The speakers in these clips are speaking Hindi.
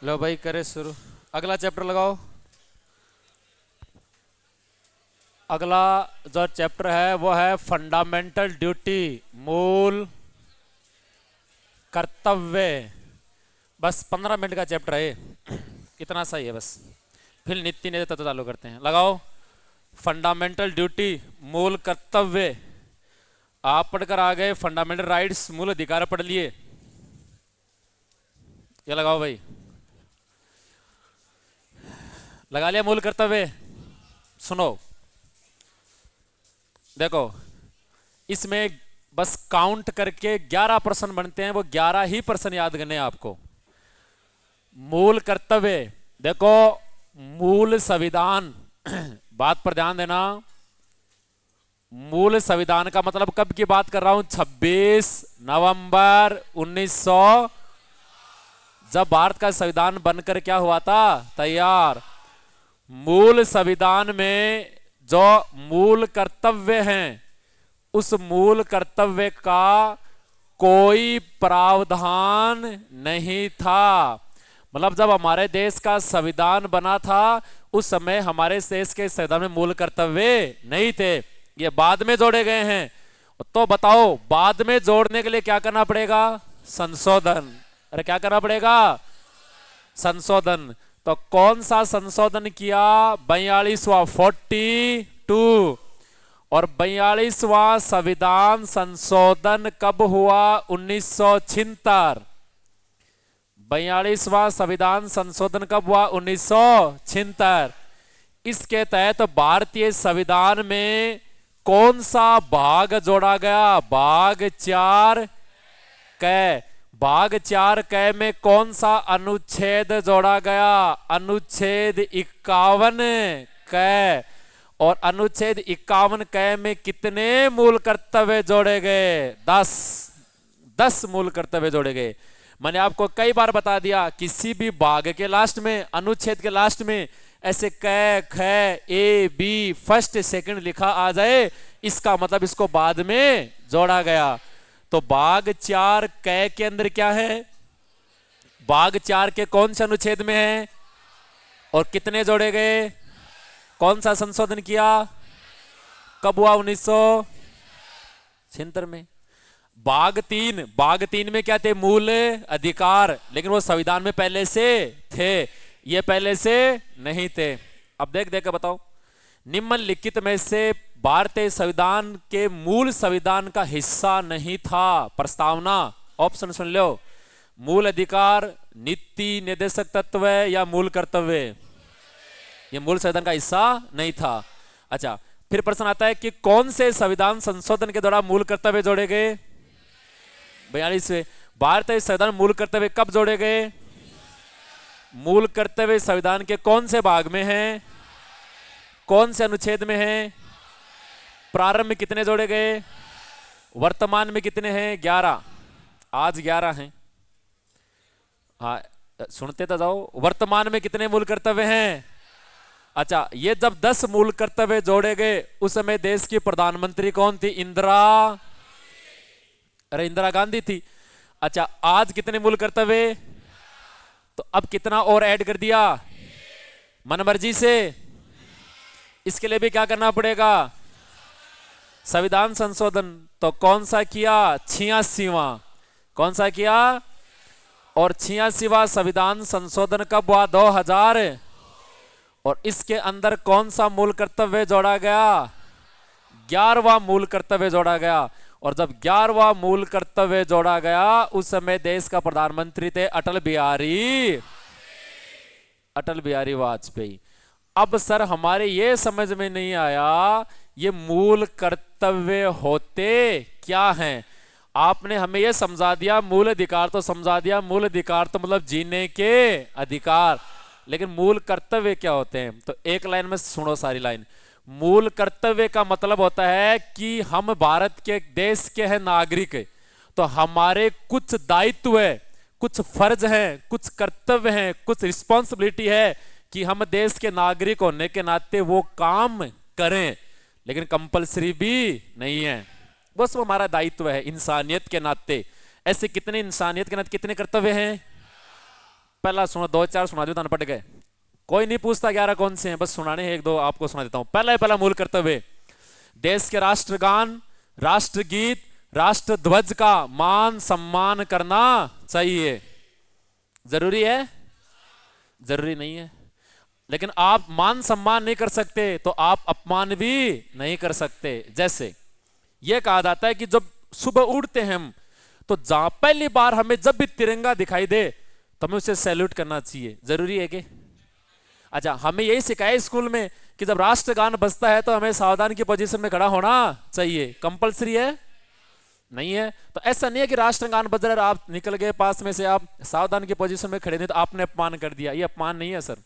लो भाई करे शुरू। अगला चैप्टर लगाओ। अगला जो चैप्टर है वो है फंडामेंटल ड्यूटी, मूल कर्तव्य। बस 15 मिनट का चैप्टर है ये। इतना सही है बस। फिर नीति नियत तत्व चालू करते हैं। लगाओ फंडामेंटल ड्यूटी, मूल कर्तव्य। आप पढ़कर आ गए फंडामेंटल राइट्स, मूल अधिकार पढ़ लिए। ये लगाओ भाई। लगा लिया मूल कर्तव्य। सुनो देखो, इसमें बस काउंट करके 11 प्रश्न बनते हैं, वो 11 ही प्रश्न याद करने हैं आपको। मूल कर्तव्य देखो, मूल संविधान बात पर ध्यान देना। मूल संविधान का मतलब कब की बात कर रहा हूं? 26 नवंबर 1900, जब भारत का संविधान बनकर क्या हुआ था? तैयार। मूल संविधान में जो मूल कर्तव्य हैं, उस मूल कर्तव्य का कोई प्रावधान नहीं था। मतलब जब हमारे देश का संविधान बना था, उस समय हमारे देश के संविधान में मूल कर्तव्य नहीं थे, ये बाद में जोड़े गए हैं। तो बताओ, बाद में जोड़ने के लिए क्या करना पड़ेगा? संशोधन। अरे क्या करना पड़ेगा? संशोधन। तो कौन सा संशोधन किया? 42वां 42। और 42वां संविधान संशोधन कब हुआ? 1976। 42वां संविधान संशोधन कब हुआ? 1976। इसके तहत भारतीय संविधान में कौन सा भाग जोड़ा गया? भाग 4 कै। भाग 4 कै में कौन सा अनुच्छेद जोड़ा गया? अनुच्छेद 51 कै। और अनुच्छेद 51 कै में कितने मूल कर्तव्य जोड़े गए? 10 मूल कर्तव्य जोड़े गए। मैंने आपको कई बार बता दिया, किसी भी भाग के लास्ट में, अनुच्छेद के लास्ट में ऐसे कै, ख, ए, बी फर्स्ट सेकंड लिखा आ जाए, इसका मतलब इसको बाद में जोड़ा गया। तो भाग 4 कै के अंदर क्या है? भाग 4 के कौन से अनुच्छेद में है और कितने जोड़े गए? कौन सा संशोधन किया? कब हुआ? 1976 में। भाग 3 में क्या थे? मूल अधिकार, लेकिन वो संविधान में पहले से थे, ये पहले से नहीं थे। अब देख देख बताओ, निम्नलिखित में से भारतीय संविधान के मूल संविधान का हिस्सा नहीं था। प्रस्तावना, ऑप्शन सुन लो। मूल अधिकार, नीति निर्देशक तत्व या मूल कर्तव्य? ये मूल संविधान का हिस्सा नहीं था। अच्छा, फिर प्रश्न आता है कि कौन से संविधान संशोधन के द्वारा मूल कर्तव्य जोड़े गए? 42वें। भारतीय संविधान मूल कर्तव्य कब जोड़े गए? मूल कर्तव्य संविधान के कौन से भाग में है? कौन से अनुच्छेद में है? प्रारंभ में कितने जोड़े गए? वर्तमान में कितने हैं? 11। आज 11 हैं। हाँ, सुनते तो जाओ। वर्तमान में कितने मूल कर्तव्य हैं? अच्छा, ये जब 10 मूल कर्तव्य जोड़े गए, उस समय देश की प्रधानमंत्री कौन थी? इंदिरा गांधी थी। अच्छा, आज कितने मूल कर्तव्य? तो अब कितना और ऐड कर दिया? मनमर्जी से। इसके लिए भी क्या करना पड़ेगा? संविधान संशोधन। तो कौन सा किया? 86वां। कौन सा किया? और 86वां संविधान संशोधन कब हुआ? 2000। और इसके अंदर कौन सा मूल कर्तव्य जोड़ा गया? 11वां मूल कर्तव्य जोड़ा गया। और जब 11वां मूल कर्तव्य जोड़ा गया, उस समय देश का प्रधानमंत्री थे अटल बिहारी वाजपेयी। अब सर हमारे ये समझ में नहीं आया, ये मूल कर्तव्य होते क्या हैं? आपने हमें ये समझा दिया, मूल अधिकार तो समझा दिया, मूल अधिकार तो मतलब जीने के अधिकार, लेकिन मूल कर्तव्य क्या होते हैं? तो एक लाइन में सुनो सारी लाइन। मूल कर्तव्य का मतलब होता है कि हम भारत के देश के हैं नागरिक, तो हमारे कुछ दायित्व है, कुछ फर्ज हैं, कुछ कर्तव्य हैं, कुछ रिस्पॉन्सिबिलिटी है कि हम देश के नागरिक होने के नाते वो काम करें, लेकिन कंपलसरी भी नहीं है, बस वो हमारा दायित्व है इंसानियत के नाते। ऐसे कितने इंसानियत के नाते कितने कर्तव्य हैं? पहला सुना, 2-4 सुना दो, पढ़ गए, कोई नहीं पूछता 11 कौन से हैं, बस सुनाने हैं, 1-2 आपको सुना देता हूं। पहला मूल कर्तव्य, देश के राष्ट्रगान, राष्ट्रगीत, राष्ट्र ध्वज का मान सम्मान करना चाहिए। जरूरी है? जरूरी नहीं है। लेकिन आप मान सम्मान नहीं कर सकते तो आप अपमान भी नहीं कर सकते। जैसे यह कहा जाता है कि जब सुबह उठते हैं हम, तो जहां पहली बार हमें जब भी तिरंगा दिखाई दे तो हमें उसे सैल्यूट करना चाहिए। जरूरी है कि? अच्छा, हमें यही सिखाया स्कूल में कि जब राष्ट्रगान बजता है तो हमें सावधान की पोजीशन में खड़ा होना चाहिए। कंपलसरी है? नहीं है। तो ऐसा नहीं है कि राष्ट्रगान बज रहा है, आप निकल गए पास में से, आप सावधान की पोजीशन में खड़े नहीं तो आपने अपमान कर दिया। ये अपमान नहीं है सर।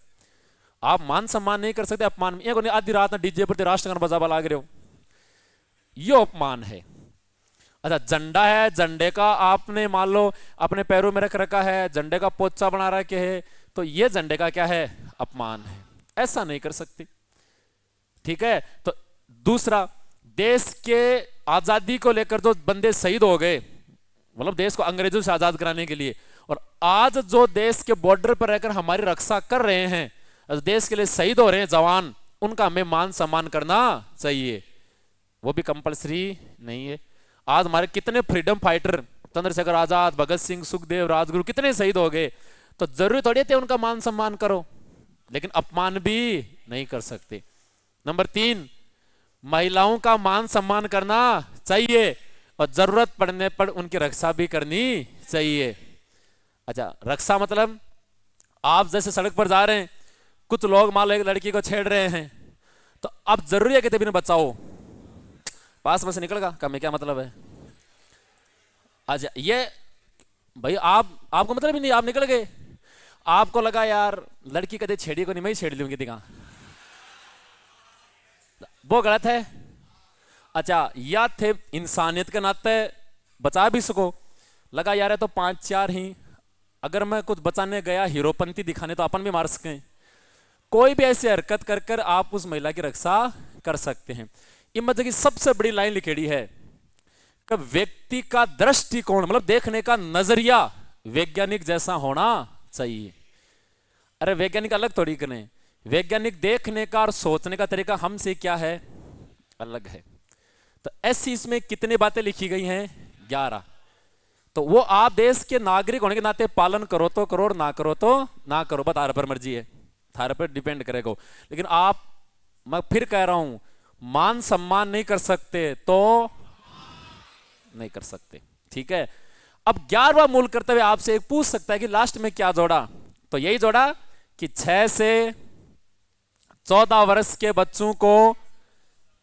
आप मान सम्मान नहीं कर सकते, अपमान। ये आधी रात में डीजे पर राष्ट्रगान बजावा लाग रहे हो, ये अपमान है। अच्छा, झंडा है, झंडे का आपने मान लो अपने पैरों में रख रखा है, झंडे का पोचा बना रखे है, तो ये झंडे का क्या है? अपमान है। ऐसा नहीं कर सकते। ठीक है। तो दूसरा, देश के आजादी को लेकर जो बंदे शहीद हो गए, मतलब देश को अंग्रेजों से आजाद कराने के लिए, और आज जो देश के बॉर्डर पर रहकर हमारी रक्षा कर रहे हैं, देश के लिए शहीद हो रहे हैं जवान, उनका हमें मान सम्मान करना चाहिए। वो भी कंपलसरी नहीं है। आज हमारे कितने फ्रीडम फाइटर, चंद्रशेखर आजाद, भगत सिंह, सुखदेव, राजगुरु, कितने शहीद हो गए, तो जरूरी थोड़ी थे उनका मान सम्मान करो, लेकिन अपमान भी नहीं कर सकते। नंबर 3, महिलाओं का मान सम्मान करना चाहिए और जरूरत पड़ने पर उनकी रक्षा भी करनी चाहिए। अच्छा, रक्षा मतलब आप जैसे सड़क पर जा रहे हैं, कुछ लोग मान लो एक लड़की को छेड़ रहे हैं, तो अब जरूरी है कि तभी बचाओ, पास में से निकल गया, कम क्या मतलब है? अच्छा, ये भाई आपको मतलब ही नहीं, आप निकल गए, आपको लगा यार लड़की कदे छेड़ी को नहीं, मैं ही छेड़ लूंगी दिखा, वो गलत है। अच्छा, या थे इंसानियत के नाते बचा भी सको, लगा यार है तो 5-4 ही, अगर मैं कुछ बचाने गया हीरोपंती दिखाने तो अपन भी मार सकें, कोई भी ऐसी हरकत कर कर आप उस महिला की रक्षा कर सकते हैं। इमत की सबसे बड़ी लाइन लिखेड़ी है कि व्यक्ति का दृष्टिकोण, मतलब देखने का नजरिया वैज्ञानिक जैसा होना चाहिए। अरे वैज्ञानिक अलग थोड़ी करें, वैज्ञानिक देखने का और सोचने का तरीका हमसे क्या है? अलग है। तो ऐसी इसमें कितनी बातें लिखी गई हैं? 11। तो वो आप देश के नागरिक होने के नाते पालन करो तो करो और ना करो तो ना करो, बता रहे पर मर्जी है, थारे पर डिपेंड करेगा। लेकिन आप, मैं फिर कह रहा हूं, मान सम्मान नहीं कर सकते तो नहीं कर सकते। ठीक है। अब 11वां मूल कर्तव्य आपसे एक पूछ सकता है कि लास्ट में क्या जोड़ा, तो यही जोड़ा कि 6 से 14 वर्ष के बच्चों को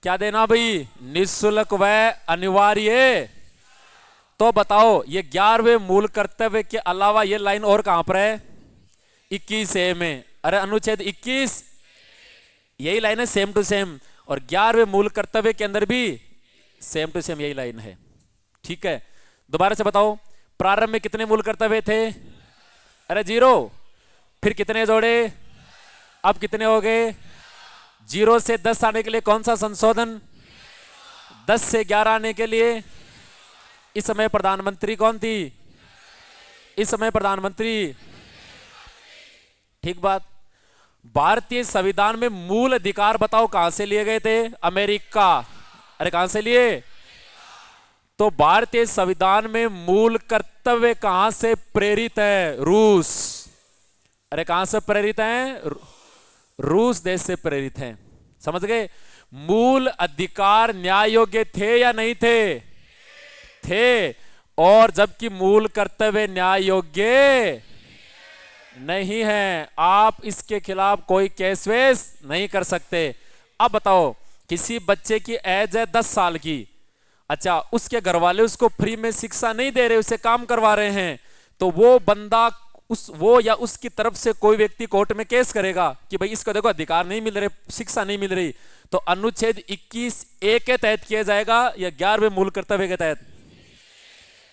क्या देना भाई? निःशुल्क व अनिवार्य। तो बताओ ये 11वें मूल कर्तव्य के अलावा ये लाइन और कहां पर है? 21A में। अरे अनुच्छेद 21 यही लाइन है, सेम टू सेम, और 11वें मूल कर्तव्य के अंदर भी सेम टू सेम यही लाइन है। ठीक है, दोबारा से बताओ, प्रारंभ में कितने मूल कर्तव्य थे? अरे 0। फिर कितने जोड़े? अब कितने हो गए? 0 से 10 आने के लिए कौन सा संशोधन? 10 से 11 आने के लिए इस समय प्रधानमंत्री कौन थी? इस समय प्रधानमंत्री। ठीक बात। भारतीय संविधान में मूल अधिकार बताओ कहां से लिए गए थे? अमेरिका। अरे कहां से लिए? तो भारतीय संविधान में मूल कर्तव्य कहां से प्रेरित है? रूस। अरे कहां से प्रेरित है? रूस देश से प्रेरित है। समझ गए? मूल अधिकार न्याय योग्य थे या नहीं थे? थे। और जबकि मूल कर्तव्य न्याय योग्य नहीं है, आप इसके खिलाफ कोई केस वेस नहीं कर सकते। अब बताओ, किसी बच्चे की एज है 10 साल की, अच्छा उसके घर वाले उसको फ्री में शिक्षा नहीं दे रहे, उसे काम करवा रहे हैं, तो वो बंदा वो या उसकी तरफ से कोई व्यक्ति कोर्ट में केस करेगा कि भाई इसको देखो अधिकार नहीं मिल रहे, शिक्षा नहीं मिल रही, तो अनुच्छेद 21A के तहत किया जाएगा या 11वें मूल कर्तव्य के तहत?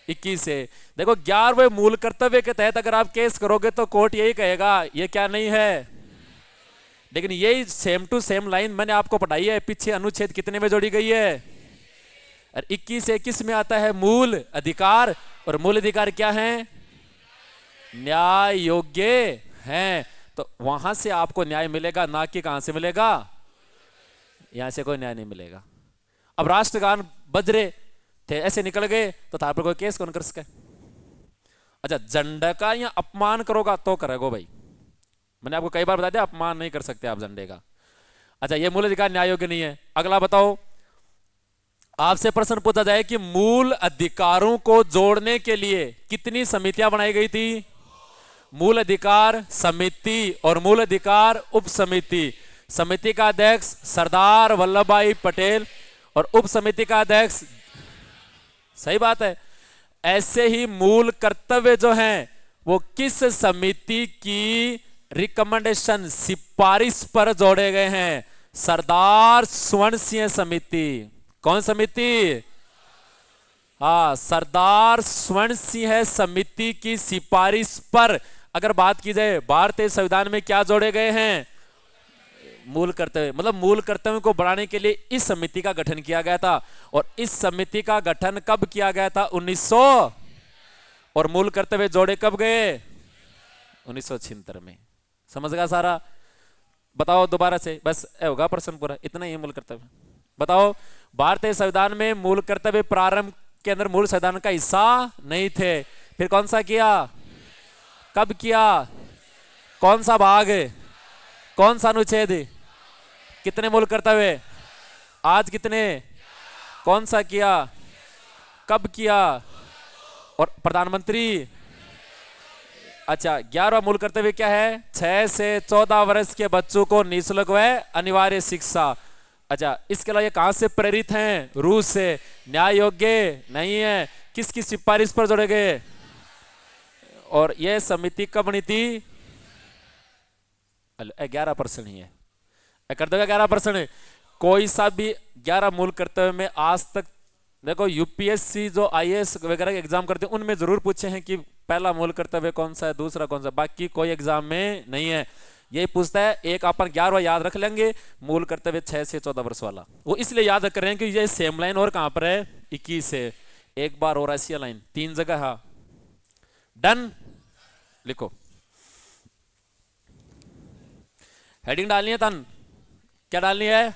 21 से। देखो 11वें मूल कर्तव्य के तहत अगर आप केस करोगे तो कोर्ट यही कहेगा ये क्या नहीं है। लेकिन यही सेम टू सेम लाइन मैंने आपको पढ़ाई है, पीछे अनुच्छेद कितने में जोड़ी गई है? और 21 से 21 में आता है मूल अधिकार, और मूल अधिकार क्या है? न्याय योग्य हैं। तो वहां से आपको न्याय मिलेगा, ना कि कहां से मिलेगा, यहां से कोई न्याय नहीं मिलेगा। अब राष्ट्रगान बज रहे थे, ऐसे निकल गए तो तार पर कोई केस कौन कर सके? अच्छा, झंडे का या अपमान करोगा तो करेगो भाई, मैंने आपको कई बार बता दिया अपमान नहीं कर सकते आप झंडे का। अच्छा, ये मूल अधिकार न्याय योग्य नहीं है। अगला बताओ, आपसे प्रश्न पूछा जाए कि मूल अधिकारों को जोड़ने के लिए कितनी समितियां बनाई गई थी? मूल अधिकार समिति और मूल अधिकार उप समिति। समिति का अध्यक्ष सरदार वल्लभ भाई पटेल और उप समिति का अध्यक्ष, सही बात है। ऐसे ही मूल कर्तव्य जो हैं वो किस समिति की रिकमेंडेशन, सिफारिश पर जोड़े गए हैं? सरदार स्वर्ण सिंह समिति। कौन समिति? हाँ, सरदार स्वर्ण सिंह समिति की सिफारिश पर अगर बात की जाए, भारतीय संविधान में क्या जोड़े गए हैं? मूल कर्तव्य। मतलब मूल कर्तव्य को बढ़ाने के लिए इस समिति का गठन किया गया था। और इस समिति का गठन कब किया गया था? 1900। और मूल कर्तव्य जोड़े कब गए? 1976 में। समझ गया सारा? बताओ दोबारा से, बस होगा प्रश्न पूरा, इतना ही मूल कर्तव्य। बताओ, भारतीय संविधान में मूल कर्तव्य प्रारंभ के अंदर मूल संविधान का हिस्सा नहीं थे, फिर कौन सा किया, कब किया, कौन सा भाग, कौन सा अनुच्छेद, कितने मूल कर्तव्य, आज कितने, कौन सा किया, कब किया, और प्रधानमंत्री। अच्छा, 11वां मूल कर्तव्य क्या है? 6 से 14 वर्ष के बच्चों को निःशुल्क व अनिवार्य शिक्षा। अच्छा, इसके अलावा ये कहां से प्रेरित हैं? रूस से। न्याय योग्य नहीं है, किसकी सिफारिश पर जोड़े गए? और यह समिति कब बनी थी? 11% ही है, कर देगा 11%। कोई सा भी 11 मूल कर्तव्य में आज तक देखो, यूपीएससी जो आईएएस वगैरह एग्जाम करते हैं उनमें जरूर पूछे हैं कि पहला मूल कर्तव्य कौन सा है, दूसरा कौन सा। बाकी कोई एग्जाम में नहीं है। यही पूछता है, एक अपन 11वां याद रख लेंगे, मूल कर्तव्य 6 से 14 वर्ष वाला। वो इसलिए याद कर रहे हैं कि ये सेम लाइन और कहां पर है? 21 है। एक बार और ऐसी लाइन 3 जगह। हाँ, डन। लिखो, हेडिंग डालनी है तन, क्या डालनी है?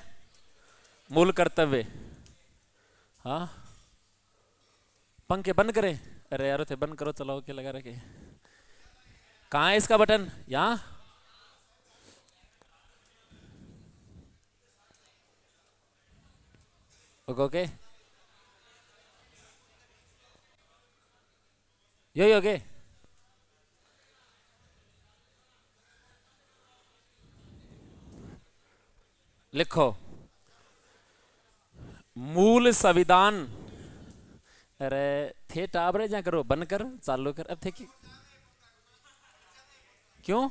मूल कर्तव्य। हाँ, पंखे बंद करें? अरे यार थे बंद करो, चलाओ के लगा रखे। कहाँ है इसका बटन? यहाँ। ओके ओके, यही ओके। लिखो, मूल संविधान। अरे थे टाबरे जा करो, बंद कर, चालू कर। अब थे कि क्यों?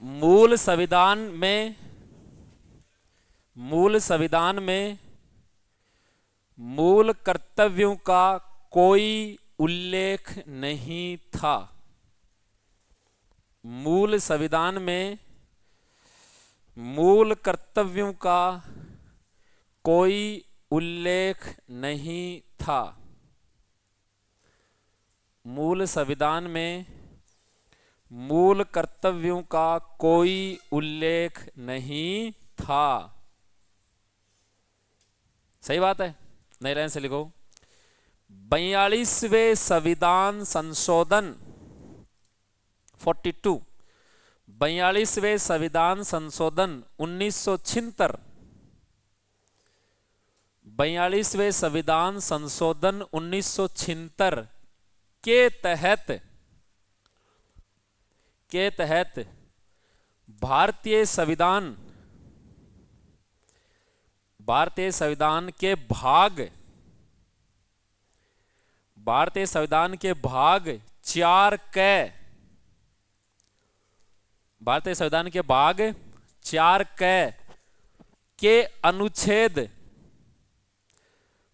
मूल संविधान में, मूल संविधान में मूल कर्तव्यों का कोई उल्लेख नहीं था। मूल संविधान में मूल कर्तव्यों का कोई उल्लेख नहीं था। मूल संविधान में मूल कर्तव्यों का कोई उल्लेख नहीं था। सही बात है? नई लाइन से लिखो, 42वें संविधान संशोधन 42, 42वें संविधान संशोधन 1976, 42वें संविधान संशोधन 1976 के तहत भारतीय संविधान के भाग, भारतीय संविधान के भाग 4 क, भारतीय संविधान के भाग 4 क के अनुच्छेद,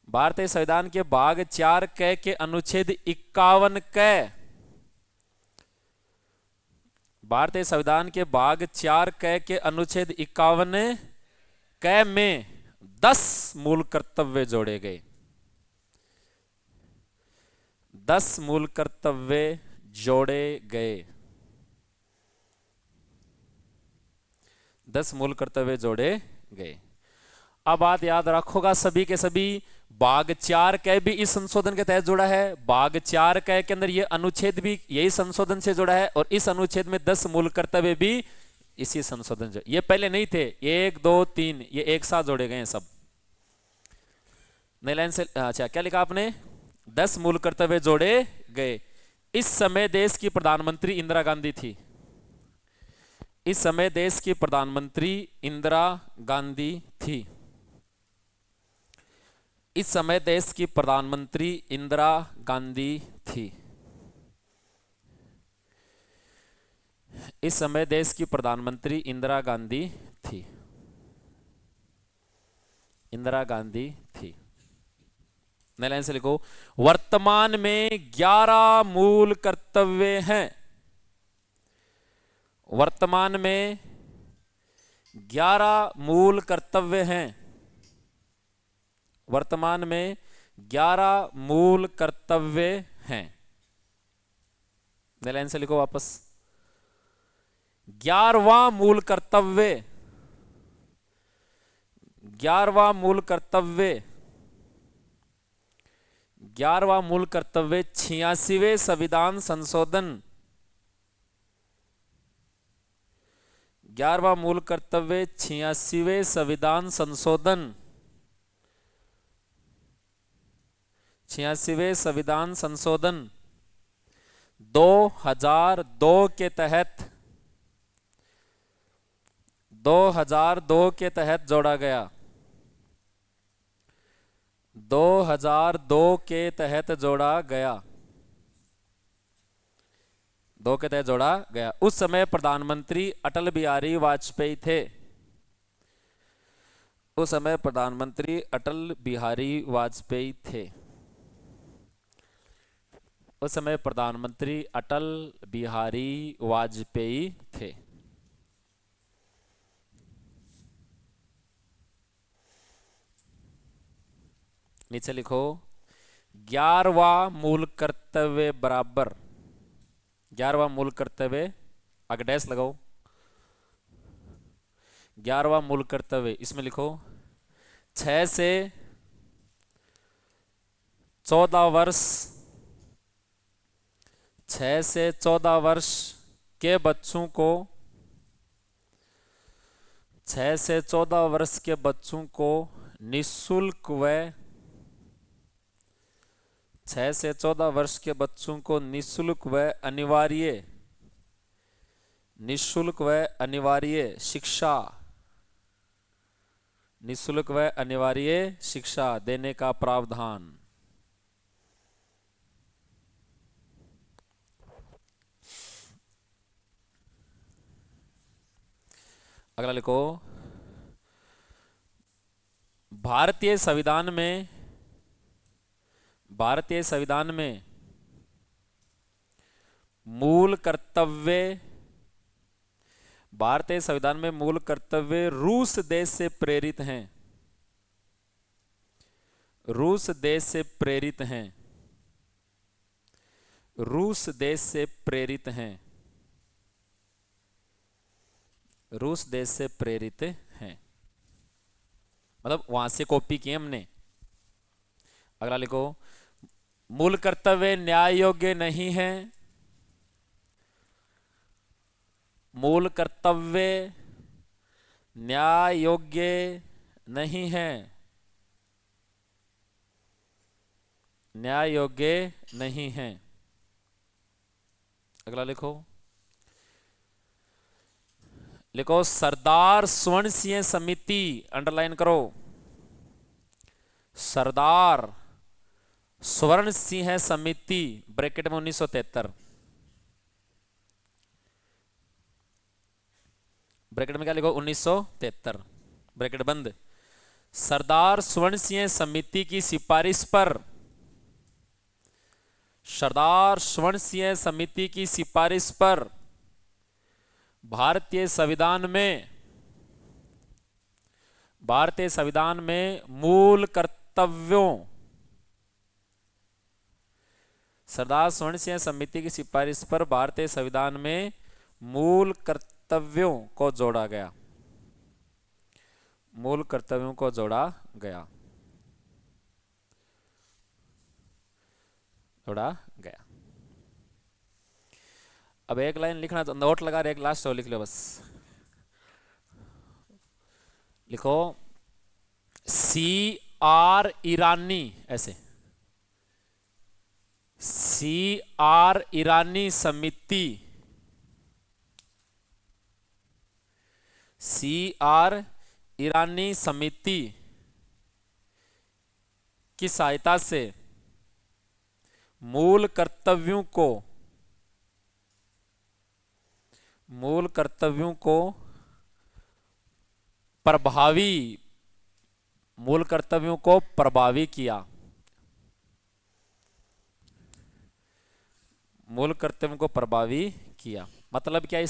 भारतीय संविधान के भाग 4 क के अनुच्छेद 51 क, भारतीय संविधान के भाग 4 क के अनुच्छेद 51 कै में 10 मूल कर्तव्य जोड़े गए। 10 मूल कर्तव्य जोड़े गए। 10 मूल कर्तव्य जोड़े गए। अब बात याद रखोगा सभी के सभी, भाग 4 कै भी इस संशोधन के तहत जुड़ा है। भाग 4 कै के अंदर ये अनुच्छेद भी यही संशोधन से जुड़ा है, और इस अनुच्छेद में 10 मूल कर्तव्य भी इसी संशोधन से। ये पहले नहीं थे, 1 2 3 ये एक साथ जोड़े गए हैं सब। नई लाइन से अच्छा क्या लिखा आपने, 10 मूल कर्तव्य जोड़े गए। इस समय देश की प्रधानमंत्री इंदिरा गांधी थी। इस समय देश की प्रधानमंत्री इंदिरा गांधी थी। इस समय देश की प्रधानमंत्री इंदिरा गांधी थी। इस समय देश की प्रधानमंत्री इंदिरा गांधी थी। इंदिरा गांधी थी। नई लाइन से लिखो, वर्तमान में 11 मूल कर्तव्य हैं। वर्तमान में 11 मूल कर्तव्य हैं। वर्तमान में 11 मूल कर्तव्य हैं। नई लाइन से लिखो वापस, 11वां मूल कर्तव्य, 11वां मूल कर्तव्य, 11वां मूल कर्तव्य 86वें संविधान संशोधन, 11वां मूल कर्तव्य 86वें संविधान संशोधन, 86वें संविधान संशोधन 2002 के तहत 2002 के तहत जोड़ा गया। 2002 के तहत जोड़ा गया। 2 के तहत जोड़ा गया। उस समय प्रधानमंत्री अटल बिहारी वाजपेयी थे। उस समय प्रधानमंत्री अटल बिहारी वाजपेयी थे। उस समय प्रधानमंत्री अटल बिहारी वाजपेयी थे। नीचे लिखो, 11वां मूल कर्तव्य बराबर, 11वां मूल कर्तव्य आगे डैश लगाओ, 11वां मूल कर्तव्य इसमें लिखो 6 से 14 वर्ष, 6 से 14 वर्ष के बच्चों को, 6 से 14 वर्ष के बच्चों को निःशुल्क व 6 से 14 वर्ष के बच्चों को निःशुल्क व अनिवार्य शिक्षा, निःशुल्क व अनिवार्य शिक्षा देने का प्रावधान। अगला लिखो, भारतीय संविधान में, भारतीय संविधान में मूल कर्तव्य, भारतीय संविधान में मूल कर्तव्य रूस देश से प्रेरित हैं। रूस देश से प्रेरित हैं। रूस देश से प्रेरित हैं। रूस देश से प्रेरित हैं, मतलब वहां से कॉपी की हमने। अगला लिखो, मूल कर्तव्य न्याय योग्य नहीं है। मूल कर्तव्य न्याय योग्य नहीं है। न्याय योग्य नहीं है। अगला लिखो, लिखो सरदार स्वर्ण सिंह समिति, अंडरलाइन करो, सरदार स्वर्ण सिंह समिति ब्रैकेट में 1973, ब्रैकेट में क्या लिखो 1973 ब्रैकेट बंद। सरदार स्वर्ण सिंह समिति की सिफारिश पर, सरदार स्वर्ण सिंह समिति की सिफारिश पर भारतीय संविधान में, भारतीय संविधान में मूल कर्तव्यों, सरदार स्वर्ण सिंह समिति की सिफारिश पर भारतीय संविधान में मूल कर्तव्यों को जोड़ा गया, मूल कर्तव्यों को जोड़ा गया, जोड़ा गया। अब एक लाइन लिखना, तो नोट लगा रहे, एक लास्ट लिख लो बस। लिखो CR ईरानी, ऐसे CR ईरानी समिति, CR ईरानी समिति की सहायता से मूल कर्तव्यों को प्रभावी किया, मूल कर्तव्यों को प्रभावी किया। मतलब क्या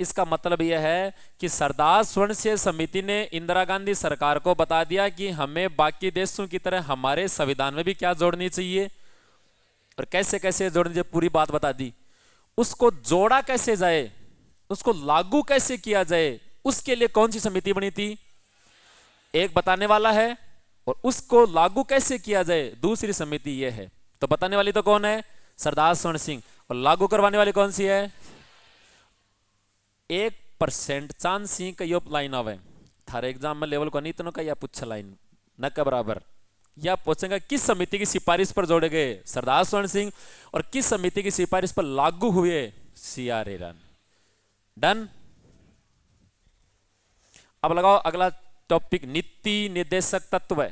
इसका मतलब यह है कि सरदार स्वर्ण सिंह समिति ने इंदिरा गांधी सरकार को बता दिया कि हमें बाकी देशों की तरह हमारे संविधान में भी क्या जोड़नी चाहिए और कैसे कैसे जोड़नी चाहिए, पूरी बात बता दी। उसको जोड़ा कैसे जाए, उसको लागू कैसे किया जाए, उसके लिए कौन सी समिति बनी थी? एक बताने वाला है, और उसको लागू कैसे किया जाए दूसरी समिति यह है। तो बताने वाली तो कौन है? सरदार स्वर्ण सिंह। और लागू करवाने वाली कौन सी है? 1% चांस ही कई लाइन आवे थारे एग्जाम में लेवल को नहीं तो या पूछ लाइन न के बराबर, या पूछेगा किस समिति की सिफारिश पर जोड़े गए सरदार स्वर्ण सिंह और किस समिति की सिफारिश पर लागू हुए CR ईरानी। डन। अब लगाओ अगला टॉपिक, नीति निर्देशक तत्व।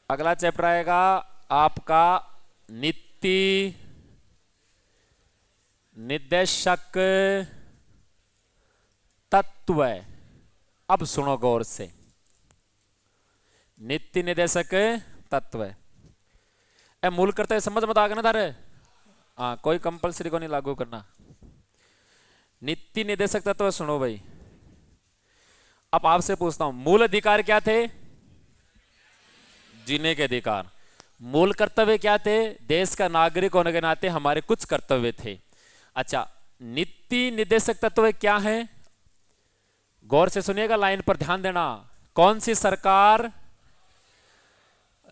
अगला चैप्टर आएगा आपका नीति निर्देशक तत्व। अब सुनो गौर से, नीति निर्देशक तत्व। मूल कर्तव्य समझ मत आ गया ना तारे? हाँ, कोई कंपलसरी को नहीं लागू करना। नीति निर्देशक तत्व सुनो भाई। अब आपसे पूछता हूं, मूल अधिकार क्या थे? जीने के अधिकार। मूल कर्तव्य क्या थे? देश का नागरिक होने के नाते हमारे कुछ कर्तव्य थे। अच्छा, नीति निर्देशक तत्व क्या है? गौर से सुनिएगा, लाइन पर ध्यान देना। कौन सी सरकार?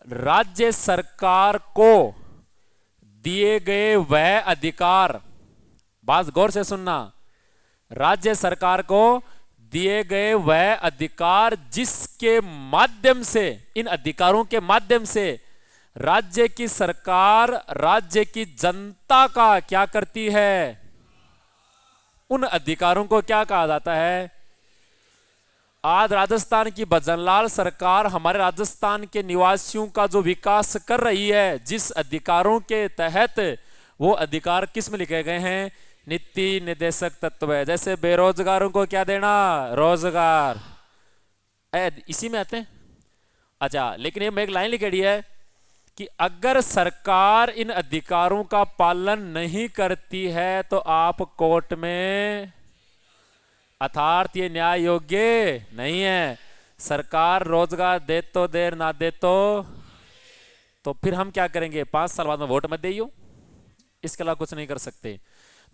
राज्य सरकार को दिए गए वह अधिकार, बात गौर से सुनना, राज्य सरकार को दिए गए वह अधिकार जिसके माध्यम से, इन अधिकारों के माध्यम से राज्य की सरकार राज्य की जनता का क्या करती है? उन अधिकारों को क्या कहा जाता है? आज राजस्थान की भजनलाल सरकार हमारे राजस्थान के निवासियों का जो विकास कर रही है, जिस अधिकारों के तहत, वो अधिकार किस में लिखे गए हैं? नीति निर्देशक तत्व है। जैसे बेरोजगारों को क्या देना? रोजगार, इसी में आते हैं। अच्छा, लेकिन ये में एक लाइन लिखेड़ी है कि अगर सरकार इन अधिकारों का पालन नहीं करती है तो आप कोर्ट में, अर्थात ये न्याय योग्य नहीं है। सरकार रोजगार दे तो देर ना दे तो फिर हम क्या करेंगे? 5 साल बाद में वोट मत देइयो, इसके अलावा कुछ नहीं कर सकते।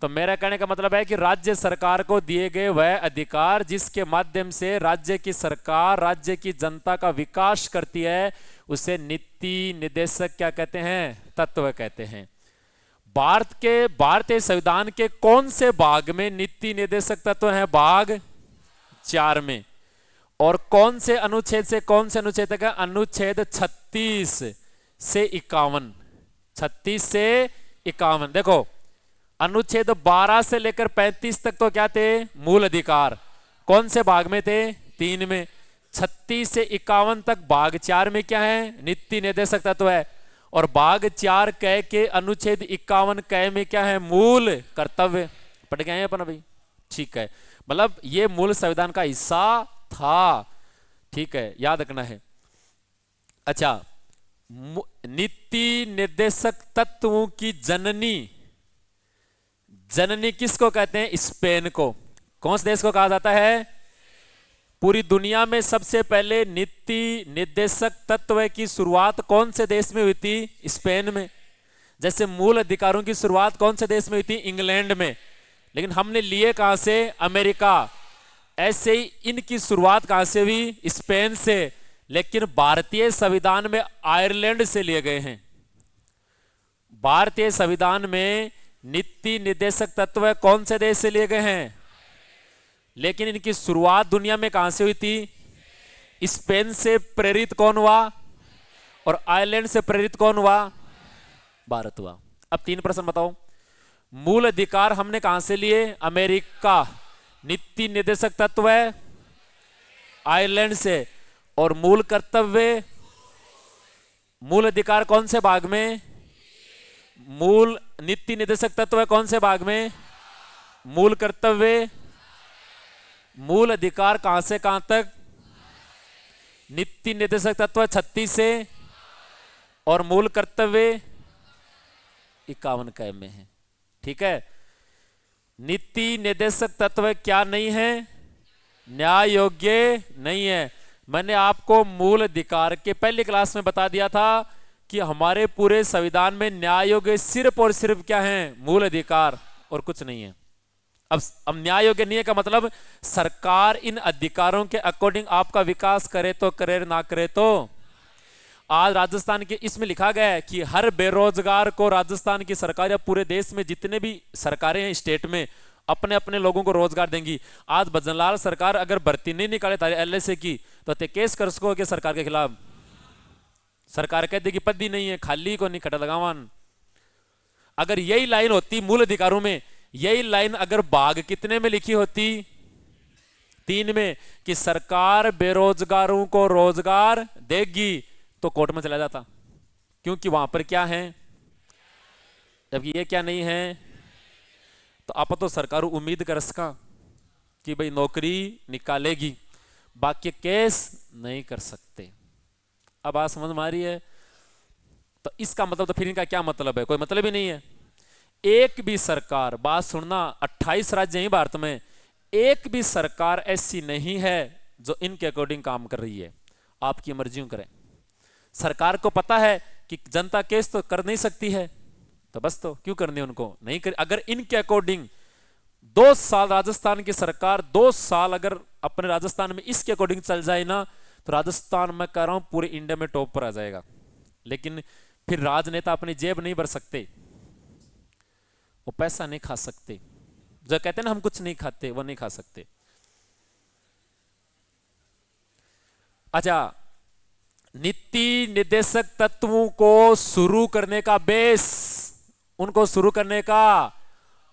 तो मेरा कहने का मतलब है कि राज्य सरकार को दिए गए वह अधिकार जिसके माध्यम से राज्य की सरकार राज्य की जनता का विकास करती है, उसे नीति निर्देशक क्या कहते हैं? तत्व कहते हैं। भारतीय संविधान के कौन से भाग में नीति निर्देशक तत्व है? भाग 4 में। और कौन से अनुच्छेद से कौन से अनुच्छेद तक है? अनुच्छेद 36 से 51। 36 से 51। देखो, अनुच्छेद 12 से लेकर 35 तक तो क्या थे? मूल अधिकार। कौन से भाग में थे? 3 में। 36 से 51 तक भाग 4 में क्या है? नीति निर्देशक तत्व है। और भाग 4 क के अनुच्छेद 51 क में क्या है? मूल कर्तव्य। पढ़ गए हैं अपन अभी? ठीक है, मतलब ये मूल संविधान का हिस्सा था। ठीक है, याद रखना है। अच्छा, नीति निर्देशक तत्वों की जननी, जननी किसको कहते हैं? स्पेन को। कौन से देश को कहा जाता है? पूरी दुनिया में सबसे पहले नीति निर्देशक तत्व की शुरुआत कौन से देश में हुई थी? स्पेन में। जैसे मूल अधिकारों की शुरुआत कौन से देश में हुई थी? इंग्लैंड में। लेकिन हमने लिए कहां से? अमेरिका। ऐसे ही इनकी शुरुआत कहां से हुई? स्पेन से। लेकिन भारतीय संविधान में आयरलैंड से लिए गए हैं। भारतीय संविधान में नीति निर्देशक तत्व कौन से देश से लिए गए हैं? लेकिन इनकी शुरुआत दुनिया में कहां से हुई थी? स्पेन से प्रेरित कौन हुआ? और आयरलैंड से प्रेरित कौन हुआ? भारत हुआ। अब 3 प्रश्न बताओ। मूल अधिकार हमने कहां से लिए? अमेरिका। नीति निर्देशक तत्व आयरलैंड से। और मूल कर्तव्य, मूल अधिकार कौन से भाग में? मूल नीति निर्देशक तत्व कौन से भाग में? मूल कर्तव्य। मूल अधिकार कहां से कहां तक? नीति निर्देशक तत्व 36 से। और मूल कर्तव्य 51 क में है। ठीक है। नीति निर्देशक तत्व क्या नहीं है? न्याय योग्य नहीं है। मैंने आपको मूल अधिकार के पहली क्लास में बता दिया था कि हमारे पूरे संविधान में न्याय योग्य सिर्फ और सिर्फ क्या है? मूल अधिकार, और कुछ नहीं है। अब न्याय योग्य नहीं है का मतलब सरकार इन अधिकारों के अकॉर्डिंग आपका विकास करे तो करे, ना करे तो। आज राजस्थान के इसमें लिखा गया है कि हर बेरोजगार को राजस्थान की सरकार या पूरे देश में जितने भी सरकारें हैं स्टेट में अपने अपने लोगों को रोजगार देंगी। आज भजनलाल सरकार अगर भर्ती नहीं निकाले तारे एलएसए की तो ते केस कर सको के सरकार के खिलाफ। सरकार कह देगी पद ही नहीं है, खाली को नहीं खटा लगावान। अगर यही लाइन होती मूल अधिकारों में, यही लाइन अगर भाग कितने में लिखी होती? 3 में, कि सरकार बेरोजगारों को रोजगार देगी, तो कोर्ट में चला जाता। क्योंकि वहां पर क्या है, जबकि ये क्या नहीं है। तो आप तो सरकार उम्मीद कर सका कि भाई नौकरी निकालेगी, बाकी केस नहीं कर सकते। अब बात समझ में आ रही है? तो इसका मतलब तो फिर इनका क्या मतलब है? कोई मतलब ही नहीं है। एक भी सरकार, बात सुनना, 28 राज्य हैं भारत में, एक भी सरकार ऐसी नहीं है जो इनके अकॉर्डिंग काम कर रही है। आपकी मर्जी करें। सरकार को पता है कि जनता केस तो कर नहीं सकती है, तो बस तो क्यों करने उनको? नहीं कर। अगर इनके अकॉर्डिंग 2 साल राजस्थान की सरकार 2 साल अगर अपने राजस्थान में इसके अकॉर्डिंग चल जाए ना, तो राजस्थान में कह रहा हूं पूरे इंडिया में टॉप पर आ जाएगा। लेकिन फिर राजनेता अपनी जेब नहीं भर सकते, वो पैसा नहीं खा सकते। जो कहते हैं ना हम कुछ नहीं खाते, वो नहीं खा सकते। अच्छा, नीति निर्देशक तत्वों को शुरू करने का बेस, उनको शुरू करने का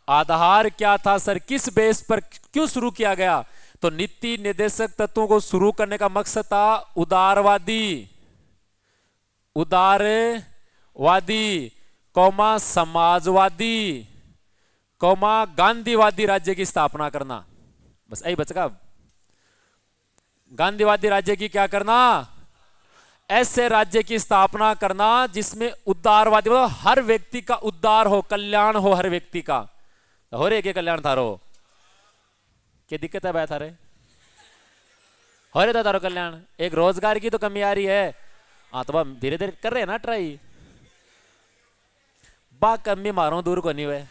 आधार क्या था सर? किस बेस पर क्यों शुरू किया गया? तो नीति निर्देशक तत्वों को शुरू करने का मकसद था उदारवादी, उदारवादी कौमा समाजवादी कौमा गांधीवादी राज्य की स्थापना करना। बस यही बचेगा। गांधीवादी राज्य की क्या करना? ऐसे राज्य की स्थापना करना जिसमें उदारवादी, मतलब हर व्यक्ति का उद्धार हो, कल्याण हो हर व्यक्ति का। हो रहे के कल्याण थारो क्या दिक्कत है? बैठा रहे हो रहे थारो कल्याण। एक रोजगार की तो कमी आ रही है। हाँ तो धीरे धीरे कर रहे हैं ना ट्राई। बा कमी मारो दूर को नहीं हुए,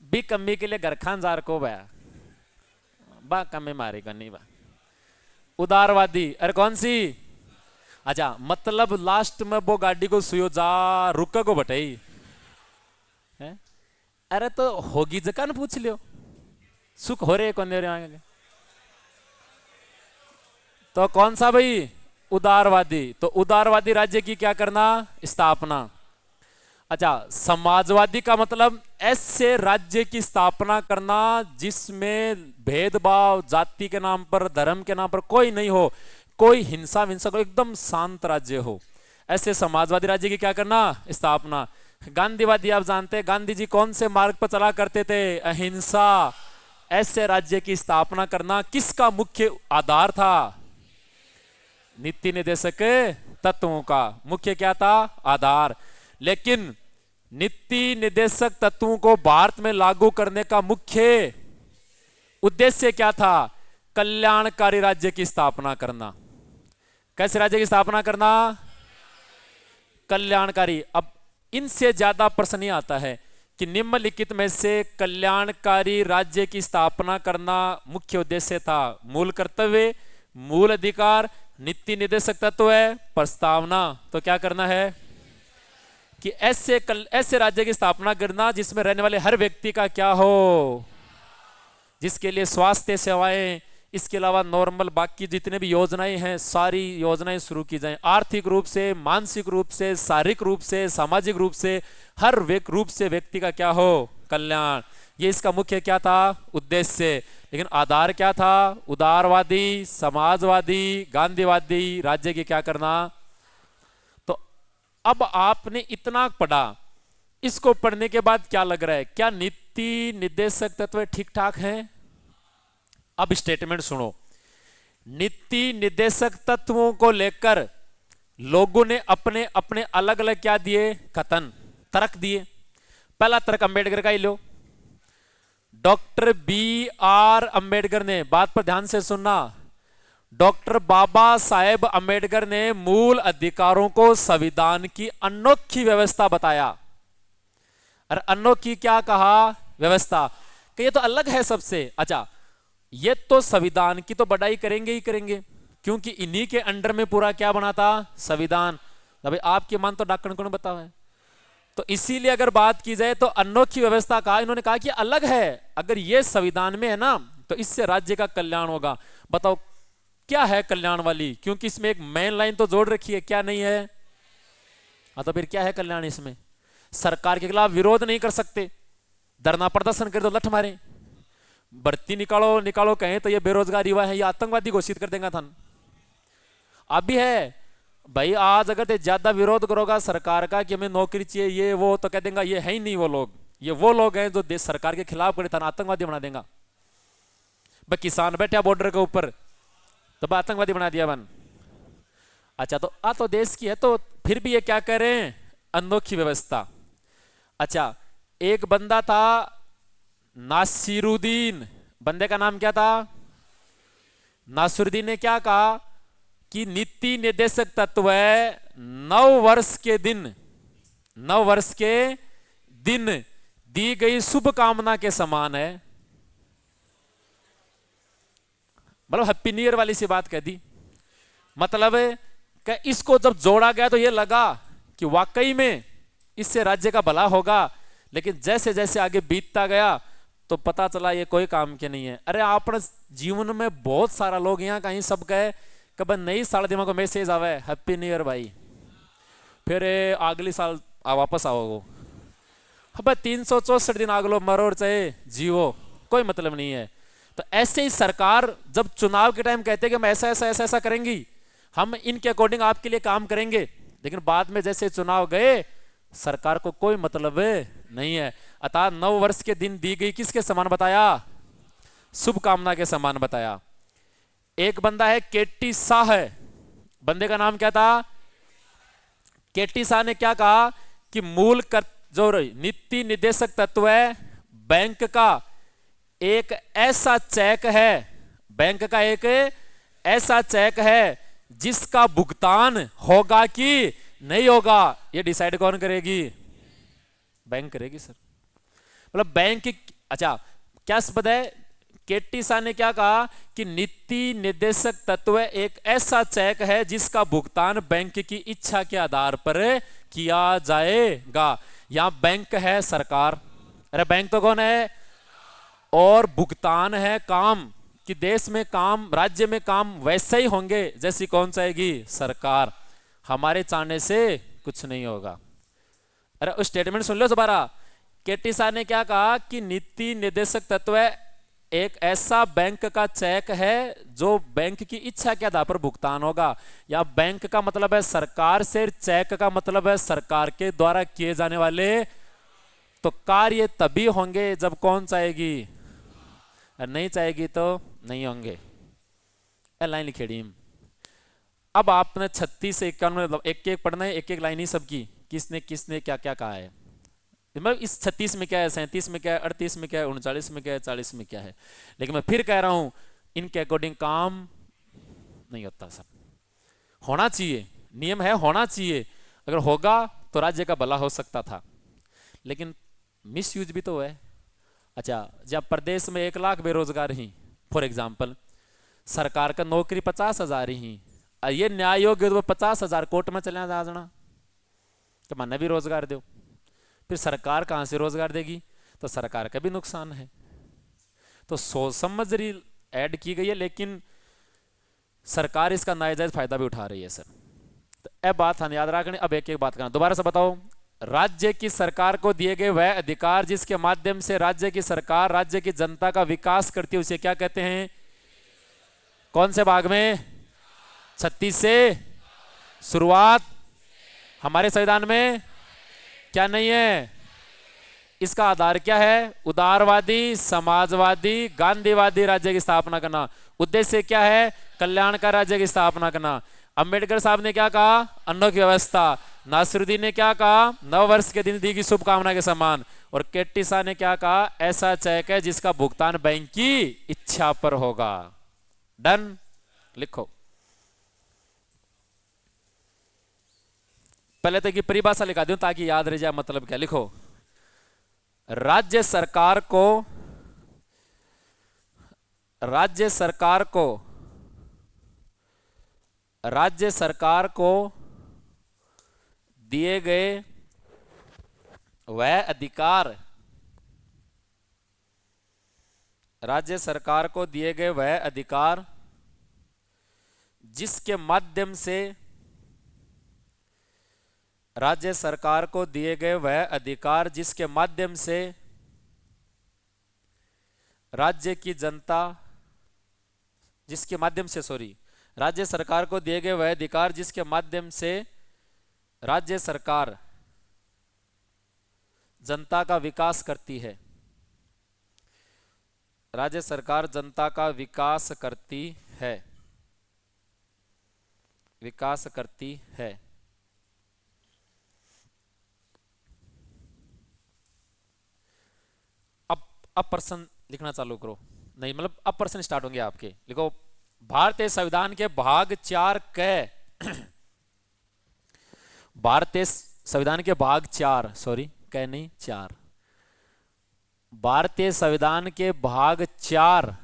बी कमी के लिए घर खानजार को बया बा कमी मारे को नहीं बा। उदारवादी, अरे कौन सी? अच्छा, मतलब लास्ट में वो गाड़ी को सुयो जा रुक को बटाई है। अरे तो होगी जका न पूछ लियो, सुख हो रहे कौन दे रहे? तो कौन सा भाई? उदारवादी। तो उदारवादी राज्य की क्या करना? स्थापना। अच्छा, समाजवादी का मतलब ऐसे राज्य की स्थापना करना जिसमें भेदभाव जाति के नाम पर, धर्म के नाम पर कोई नहीं हो, कोई हिंसा विंसा को, एकदम शांत राज्य हो। ऐसे समाजवादी राज्य की क्या करना? स्थापना। गांधीवादी आप जानते हैं गांधी जी कौन से मार्ग पर चला करते थे? अहिंसा। ऐसे राज्य की स्थापना करना किसका मुख्य आधार था? नीति निर्देशक तत्वों का मुख्य क्या था? आधार। लेकिन नीति निर्देशक तत्वों को भारत में लागू करने का मुख्य उद्देश्य क्या था? कल्याणकारी राज्य की स्थापना करना। कैसे राज्य की स्थापना करना? कल्याणकारी। अब इनसे ज्यादा प्रश्न नहीं आता है कि निम्नलिखित में से कल्याणकारी राज्य की स्थापना करना मुख्य उद्देश्य था। मूल कर्तव्य, मूल अधिकार, नीति निर्देशक तत्व है, प्रस्तावना। तो क्या करना है कि ऐसे राज्य की स्थापना करना जिसमें रहने वाले हर व्यक्ति का क्या हो, जिसके लिए स्वास्थ्य सेवाएं, इसके अलावा नॉर्मल बाकी जितने भी योजनाएं हैं सारी योजनाएं शुरू की जाएं। आर्थिक रूप से, मानसिक रूप से, शारीरिक रूप से, सामाजिक रूप से, हर रूप से व्यक्ति का क्या हो? कल्याण। ये इसका मुख्य क्या था? उद्देश्य। लेकिन आधार क्या था? उदारवादी, समाजवादी, गांधीवादी राज्य की क्या करना। तो अब आपने इतना पढ़ा, इसको पढ़ने के बाद क्या लग रहा है? क्या नीति निर्देशक तत्व ठीक ठाक हैं? अब स्टेटमेंट सुनो। नीति निर्देशक तत्वों को लेकर लोगों ने अपने अपने अलग अलग क्या दिए? कथन, तर्क दिए। पहला तर्क अंबेडकर का ही लो। Doctor B.R. अंबेडकर ने, बात पर ध्यान से सुनना, डॉक्टर बाबा साहेब अंबेडकर ने मूल अधिकारों को संविधान की अनोखी व्यवस्था बताया। अरे अनोखी क्या कहा? व्यवस्था। कि ये तो अलग है सबसे। अच्छा, ये तो संविधान की तो बढ़ाई करेंगे ही करेंगे, क्योंकि इन्हीं के अंडर में पूरा क्या बना था? संविधान। अभी आपकी मान तो डॉक्टर को बताओ है। तो इसीलिए अगर बात की जाए तो अनोखी व्यवस्था कहा। इन्होंने कहा कि अलग है, अगर ये संविधान में है ना तो इससे राज्य का कल्याण होगा। बताओ क्या है कल्याण वाली? क्योंकि इसमें एक मेन लाइन तो जोड़ रखी है, क्या नहीं है? हाँ, तो फिर क्या है कल्याण इसमें? सरकार के खिलाफ विरोध नहीं कर सकते, धरना प्रदर्शन कर दो, लठ मारे, भर्ती निकालो निकालो कहें तो ये बेरोजगार युवा है, ये आतंकवादी घोषित कर देगा था। अब भी है भाई, आज अगर ते ज्यादा विरोध करोगा सरकार का कि हमें नौकरी चाहिए ये वो, तो कह देगा ये है ही नहीं वो लोग, ये वो लोग हैं जो देश सरकार के खिलाफ खड़े, था आतंकवादी बना देगा। भाई किसान बैठा बॉर्डर के ऊपर तो आतंकवादी बना दिया बन। अच्छा, तो तो देश की है, तो फिर भी ये क्या कह रहे हैं? अनोखी व्यवस्था। अच्छा, एक बंदा था नासिरुद्दीन, बंदे का नाम क्या था? नासिरुद्दीन ने क्या कहा कि नीति निर्देशक तत्व 9 वर्ष के दिन दी गई शुभकामना के समान है। मतलब हैप्पी न्यू ईयर वाली सी बात कह दी। मतलब कि इसको जब जोड़ा गया तो ये लगा कि वाकई में इससे राज्य का भला होगा, लेकिन जैसे जैसे आगे बीतता गया तो पता चला ये कोई काम के नहीं है। अरे अपने जीवन में बहुत सारा लोग यहाँ कहीं सब कहे कब नई साल दिमाग को मैसेज आवे हैप्पी न्यू ईयर भाई, फिर अगली साल वापस आओ। अब 364 दिन आगलो मरो और चाहे जियो, कोई मतलब नहीं है। तो ऐसे ही सरकार जब चुनाव के टाइम कहते हैं कि हम ऐसा ऐसा ऐसा ऐसा करेंगी, हम इनके अकॉर्डिंग आपके लिए काम करेंगे, लेकिन बाद में जैसे चुनाव गए सरकार को कोई मतलब नहीं है। अतः 9 वर्ष के दिन दी गई किसके समान बताया? शुभकामना के समान बताया। एक बंदा है केटी शाह है, बंदे का नाम क्या था? केटी शाह ने क्या कहा कि मूल कर जो नीति निर्देशक तत्व है बैंक का एक ऐसा चेक है, बैंक का एक ऐसा चेक है जिसका भुगतान होगा कि नहीं होगा, ये डिसाइड कौन करेगी? बैंक करेगी सर। मतलब बैंक की। अच्छा, क्या पता है केटी शाह ने क्या कहा कि नीति निर्देशक तत्व एक ऐसा चेक है जिसका भुगतान बैंक की इच्छा के आधार पर किया जाएगा। यहां बैंक है सरकार, अरे बैंक तो कौन है? और भुगतान है काम, कि देश में काम, राज्य में काम वैसे ही होंगे जैसी कौन चाहेगी? सरकार। हमारे चाहने से कुछ नहीं होगा। अरे उस स्टेटमेंट सुन लो दोबारा। केटी शाह ने क्या कहा कि नीति निर्देशक तत्व एक ऐसा बैंक का चेक है जो बैंक की इच्छा के आधार पर भुगतान होगा। या बैंक का मतलब है सरकार से, चेक का मतलब है सरकार के द्वारा किए जाने वाले तो कार्य तभी होंगे जब कौन चाहेगी, नहीं चाहेगी तो नहीं होंगे। लाइन लिखेड़ी। अब आपने 36 से 51 में एक एक पढ़ना है, एक एक लाइन ही सबकी, किसने किसने क्या क्या कहा है। मतलब इस 36 में क्या है, 37 में क्या है, 38 में क्या है, 39 में क्या है, 40 में क्या है। लेकिन मैं फिर कह रहा हूं इनके अकॉर्डिंग काम नहीं होता। सब होना चाहिए, नियम है, होना चाहिए। अगर होगा तो राज्य का भला हो सकता था, लेकिन मिस यूज भी तो है। अच्छा, जब प्रदेश में 1 लाख बेरोजगार ही, फॉर एग्जाम्पल, सरकार का नौकरी 50,000 ही, ये न्याय योग्य तो 50,000 कोर्ट में चले जाना तो मैंने भी रोजगार दो। फिर सरकार कहां से रोजगार देगी, तो सरकार का भी नुकसान है। तो सोच समझ रही ऐड की गई है, लेकिन सरकार इसका नाजायज फायदा भी उठा रही है सर। तो अब बात हम याद रखनी। अब एक एक बात करना, दोबारा से बताओ। राज्य की सरकार को दिए गए वह अधिकार जिसके माध्यम से राज्य की सरकार राज्य की जनता का विकास करती है, उसे क्या कहते हैं। कौन से भाग में, 36 से शुरुआत हमारे संविधान में क्या नहीं है। इसका आधार क्या है, उदारवादी, समाजवादी, गांधीवादी राज्य की स्थापना करना। उद्देश्य क्या है, कल्याण का राज्य की स्थापना करना। अंबेडकर साहब ने क्या कहा, अन्नों की व्यवस्था। नासिरुद्दीन ने क्या कहा, नव वर्ष के दिन दी गई शुभकामना के समान। और केटी शाह ने क्या कहा, ऐसा चेक है जिसका भुगतान बैंक की इच्छा पर होगा। डन, लिखो। पहले तो की परिभाषा लिखा दूं ताकि याद रह जाए, मतलब क्या। लिखो, राज्य सरकार को, राज्य सरकार को, राज्य सरकार को दिए गए वह अधिकार, राज्य सरकार को दिए गए वह अधिकार जिसके माध्यम से, राज्य सरकार को दिए गए वह अधिकार जिसके माध्यम से राज्य की जनता, जिसके माध्यम से, सॉरी, राज्य सरकार को दिए गए वह अधिकार जिसके माध्यम से राज्य सरकार जनता का विकास करती है, राज्य सरकार जनता का विकास करती है, विकास करती है। अब प्रश्न लिखना चालू करो। नहीं, मतलब अब प्रश्न स्टार्ट होंगे आपके। लिखो, भारतीय संविधान के भाग 4 के भारतीय संविधान के भाग 4, सॉरी कै नहीं 4, भारतीय संविधान के भाग 4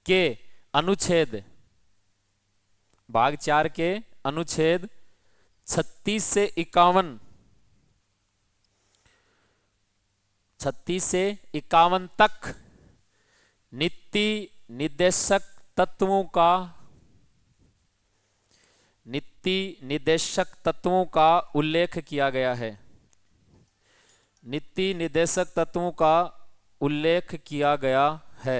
के अनुच्छेद, भाग 4 के अनुच्छेद 36 से 51, 36 से 51 तक नीति निर्देशक तत्वों का, नीति निर्देशक तत्वों का उल्लेख किया गया है, नीति निर्देशक तत्वों का उल्लेख किया गया है।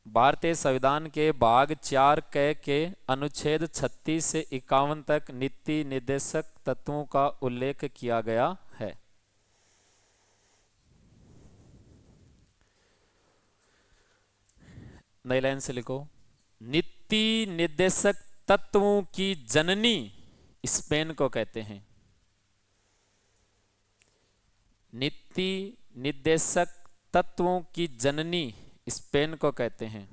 भारतीय संविधान के भाग 4 के अनुच्छेद 36 से 51 तक नीति निर्देशक तत्वों का उल्लेख किया गया है। नई लाइन से लिखो, नीति निर्देशक तत्वों की जननी स्पेन को कहते हैं। नीति निर्देशक तत्वों की जननी स्पेन को कहते हैं।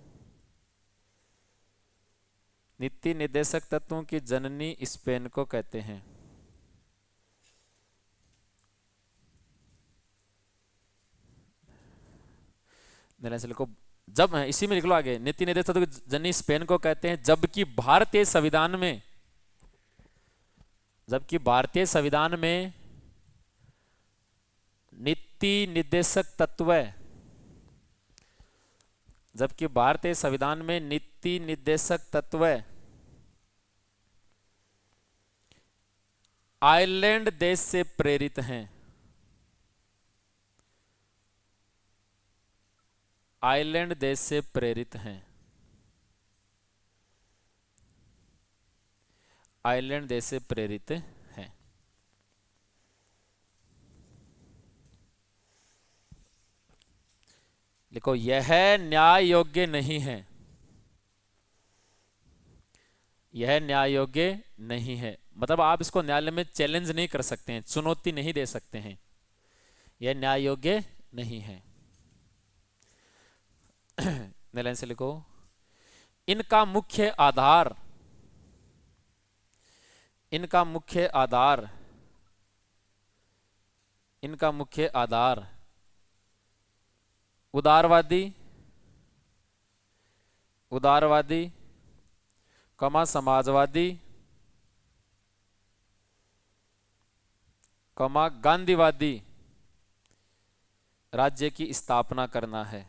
नीति निर्देशक तत्वों की जननी स्पेन को कहते हैं। से लिखो, जब, इसी में लिख लो आगे, नीति निर्देशक तत्वों की जननी स्पेन को कहते हैं, जबकि भारतीय संविधान में, जबकि भारतीय संविधान में नीति निर्देशक तत्व, जबकि भारतीय संविधान में नीति निर्देशक तत्व आयरलैंड देश से प्रेरित हैं। आयरलैंड देश से प्रेरित हैं। आयरलैंड देश से प्रेरित हैं। लिखो, यह न्याय योग्य नहीं है। यह न्याय योग्य नहीं है, मतलब आप इसको न्यायालय में चैलेंज नहीं कर सकते हैं, चुनौती नहीं दे सकते हैं, यह न्याय योग्य नहीं है। नए लाइन से लिखो, इनका मुख्य आधार, इनका मुख्य आधार, इनका मुख्य आधार उदारवादी, उदारवादी कमा समाजवादी कमा गांधीवादी राज्य की स्थापना करना है,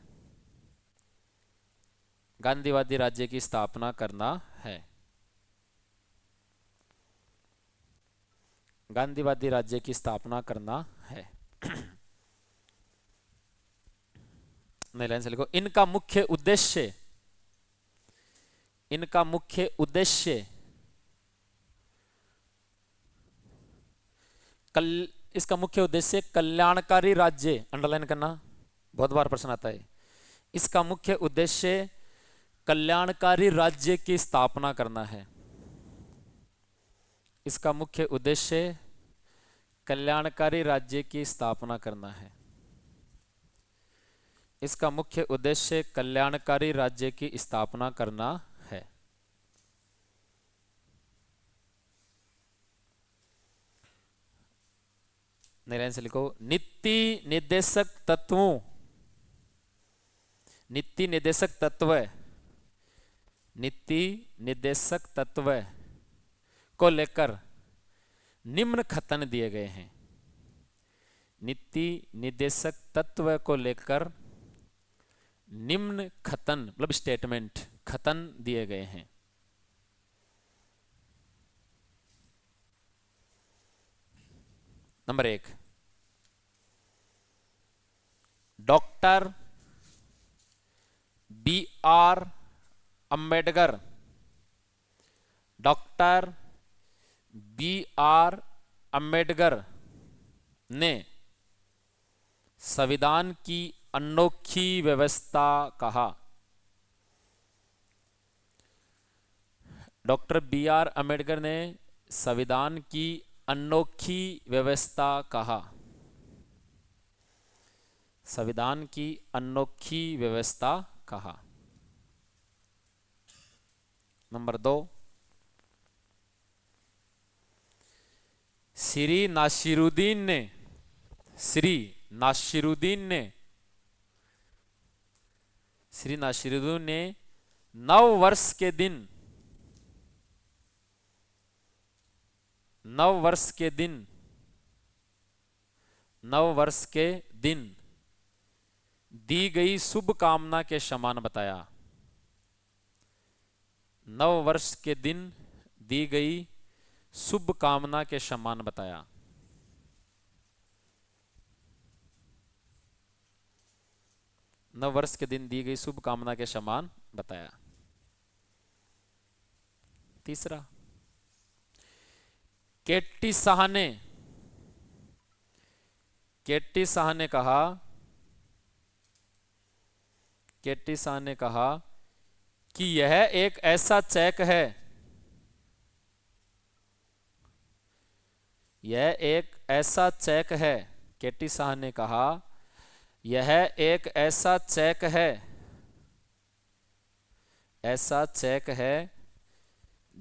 गांधीवादी राज्य की स्थापना करना है, गांधीवादी राज्य की स्थापना करना है। नई लाइन से लिखो, इनका मुख्य उद्देश्य, इनका मुख्य उद्देश्य इसका मुख्य उद्देश्य कल्याणकारी राज्य, अंडरलाइन करना, बहुत बार प्रश्न आता है, इसका मुख्य उद्देश्य कल्याणकारी राज्य की स्थापना करना है, इसका मुख्य उद्देश्य कल्याणकारी राज्य की स्थापना करना है, इसका मुख्य उद्देश्य कल्याणकारी राज्य की स्थापना करना है। नई लाइन से लिखो, नीति निर्देशक तत्वों, नीति निर्देशक तत्व, नीति निर्देशक तत्व को लेकर निम्न कथन दिए गए हैं, नीति निर्देशक तत्व को लेकर निम्न कथन मतलब स्टेटमेंट, कथन दिए गए हैं। Number 1, doctor B.R. Ambedkar, doctor B.R. Ambedkar ने संविधान की अनोखी व्यवस्था कहा, डॉक्टर B.R. अंबेडकर ने संविधान की अनोखी व्यवस्था कहा, संविधान की अनोखी व्यवस्था कहा। नंबर 2, श्री नासिरुद्दीन ने, श्री नासिरुद्दीन ने, श्री नासिरुद्दीन ने नव वर्ष के दिन, नव वर्ष के दिन, नव वर्ष के दिन दी गई शुभ कामना के समान बताया, नव वर्ष के दिन दी गई शुभ कामना के समान बताया। नव वर्ष के दिन दी गई शुभ कामना के समान बताया। तीसरा, केटी शाह ने, केटी शाह ने कहा, केटी शाह ने कहा कि यह एक ऐसा चेक है, यह एक ऐसा चेक है, केटी शाह ने कहा यह एक ऐसा चेक है, ऐसा चेक है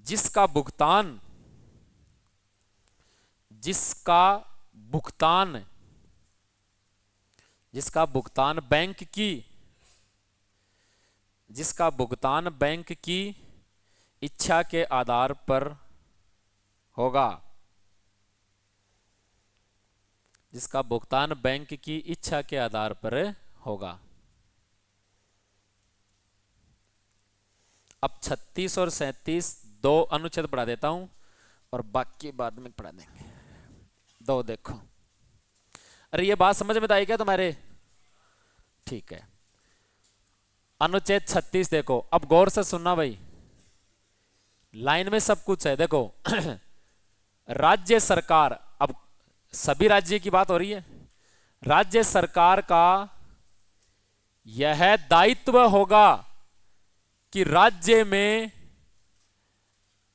जिसका भुगतान, जिसका भुगतान, जिसका भुगतान बैंक की, जिसका भुगतान बैंक की इच्छा के आधार पर होगा, जिसका भुगतान बैंक की इच्छा के आधार पर होगा। अब 36 और 37 दो अनुच्छेद पढ़ा देता हूं और बाकी बाद में पढ़ा देंगे। दो देखो, अरे ये बात समझ में आई क्या तुम्हारे? ठीक है, अनुच्छेद 36 देखो, अब गौर से सुनना भाई, लाइन में सब कुछ है। देखो राज्य सरकार, अब सभी राज्य की बात हो रही है, राज्य सरकार का यह दायित्व होगा कि राज्य में